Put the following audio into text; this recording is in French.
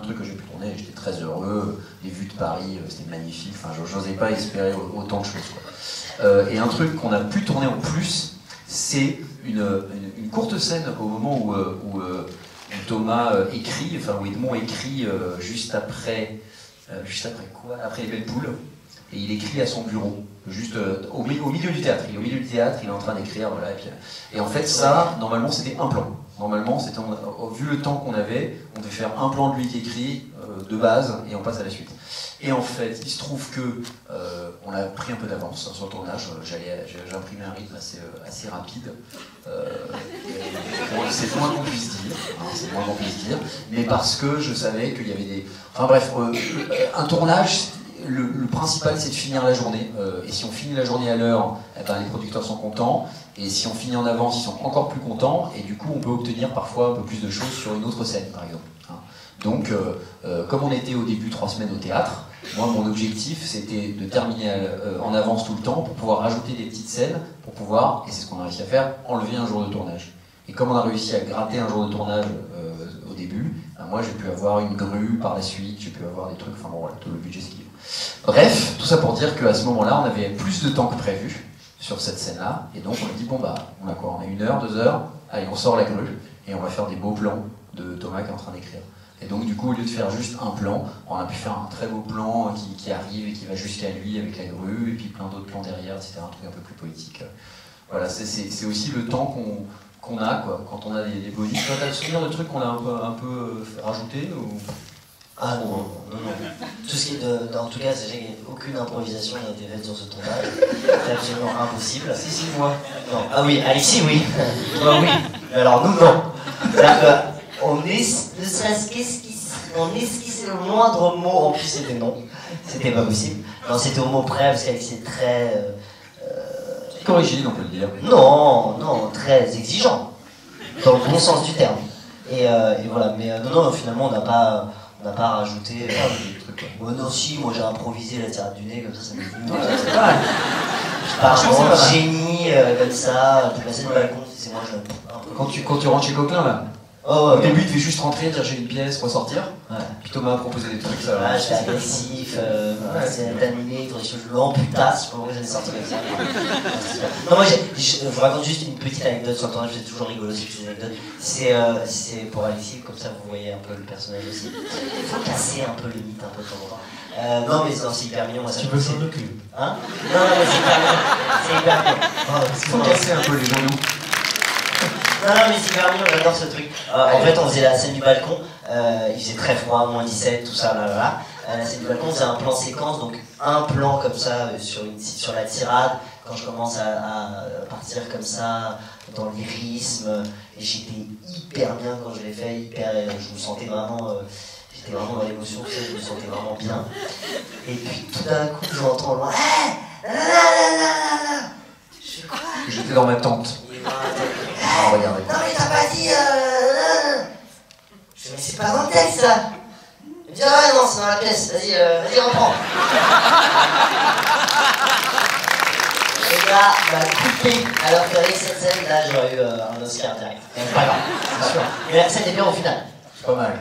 trucs que j'ai pu tourner, j'étais très heureux, les vues de Paris, c'était magnifique, enfin j'osais pas espérer autant de choses, quoi. Et un truc qu'on a pu tourner en plus, c'est une courte scène au moment où Thomas écrit, enfin où Edmond écrit juste après quoi? Après les belles poules. Et il écrit à son bureau, juste au milieu du théâtre. Il est au milieu du théâtre, il est en train d'écrire, voilà. Et en fait, ça, normalement, c'était un plan. Normalement, vu le temps qu'on avait, on devait faire un plan de lui qui écrit, de base, et on passe à la suite. Et en fait, il se trouve que on a pris un peu d'avance sur le tournage. J'ai imprimé un rythme assez rapide. C'est le moins qu'on puisse dire. Hein, c'est le moins qu'on puisse dire. Mais parce que je savais qu'il y avait des... Enfin bref, un tournage... Le principal, c'est de finir la journée. Et si on finit la journée à l'heure, eh ben, les producteurs sont contents. Et si on finit en avance, ils sont encore plus contents. Et du coup, on peut obtenir parfois un peu plus de choses sur une autre scène, par exemple. Hein. Donc, comme on était au début 3 semaines au théâtre, moi, mon objectif, c'était de terminer en avance tout le temps pour pouvoir rajouter des petites scènes, pour pouvoir, et c'est ce qu'on a réussi à faire, enlever un jour de tournage. Et comme on a réussi à gratter un jour de tournage au début, ben, moi, j'ai pu avoir une grue par la suite, j'ai pu avoir des trucs, enfin bon, voilà, tout le budget, ce qu'il faut. Bref, tout ça pour dire qu'à ce moment-là, on avait plus de temps que prévu sur cette scène-là, et donc on a dit, bon bah, on a quoi? On a 1 heure, 2 heures, allez, on sort la grue, et on va faire des beaux plans de Thomas qui est en train d'écrire. Et donc du coup, au lieu de faire juste un plan, on a pu faire un très beau plan qui arrive et qui va jusqu'à lui avec la grue, et puis plein d'autres plans derrière, etc., un truc un peu plus poétique. Voilà, c'est aussi le temps qu'on a, quoi, quand on a des bonus. Toi, t'as le souvenir de trucs qu'on a un peu rajouté ou... Ah non. Tout ce qui est en tout cas, sachez qu'aucune improvisation n'a été faite sur ce tournage. C'est absolument impossible. Si, moi. Non. Ah oui, Alexis, oui. Toi, oui. Mais alors nous, non. On esquissait le moindre mot, en plus c'était non. C'était pas possible. Non, c'était au mot près, parce qu'Alexis est très... Corrigé, on peut le dire. Non, très exigeant. Dans le bon sens du terme. Et voilà, mais non, finalement, on n'a pas rajouté des trucs. Bon, non, si, moi j'ai improvisé la tirade du nez, comme ça m'est venu. Je pars en génie, comme ça, pour passer le balcon, c'est moi, je... Quand tu rentres chez Coquelin, là, oh, au début, il devait juste rentrer, dire j'ai une pièce, ressortir. Ouais. Puis Thomas a proposé des trucs, ça. Ouais, j'étais agressif, c'est terminé, il faudrait que je l'amputasse, c'est pas vrai que j'en ai sorti comme ça. Non, moi, je vous raconte juste une petite anecdote sur le tournage, c'est toujours rigolo ces petites anecdotes. C'est pour Alexis, comme ça vous voyez un peu le personnage aussi. Il faut casser un peu les mythes, un peu de temps en temps. Non, mais c'est hyper mignon, moi ça. Tu veux s'en occuper? Hein? Non, mais c'est hyper mignon. C'est hyper mignon. Il faut casser un peu les genoux. Non, mais c'est hyper mignon, j'adore ce truc. En fait, on faisait la scène du balcon, il faisait très froid, moins 17, tout ça, blablabla. La scène du balcon, c'est un plan séquence, donc un plan comme ça sur la tirade, quand je commence à partir comme ça, dans lyrisme, et j'étais hyper bien quand je l'ai fait, je me sentais vraiment... J'étais vraiment dans l'émotion, je me sentais vraiment bien. Et puis tout d'un coup, j'entends loin. Je fais quoi? J'étais dans ma tente. Oh, regardez. Non mais t'as pas dit Je fais mais c'est pas dans le texte ça. Il me dit ah ouais non c'est dans la pièce, vas-y reprends. Le gars m'a coupé alors qu'avec cette scène là j'aurais eu un Oscar direct. C'est pas grave, c'est sûr. Mais la scène est bien au final. C'est pas mal.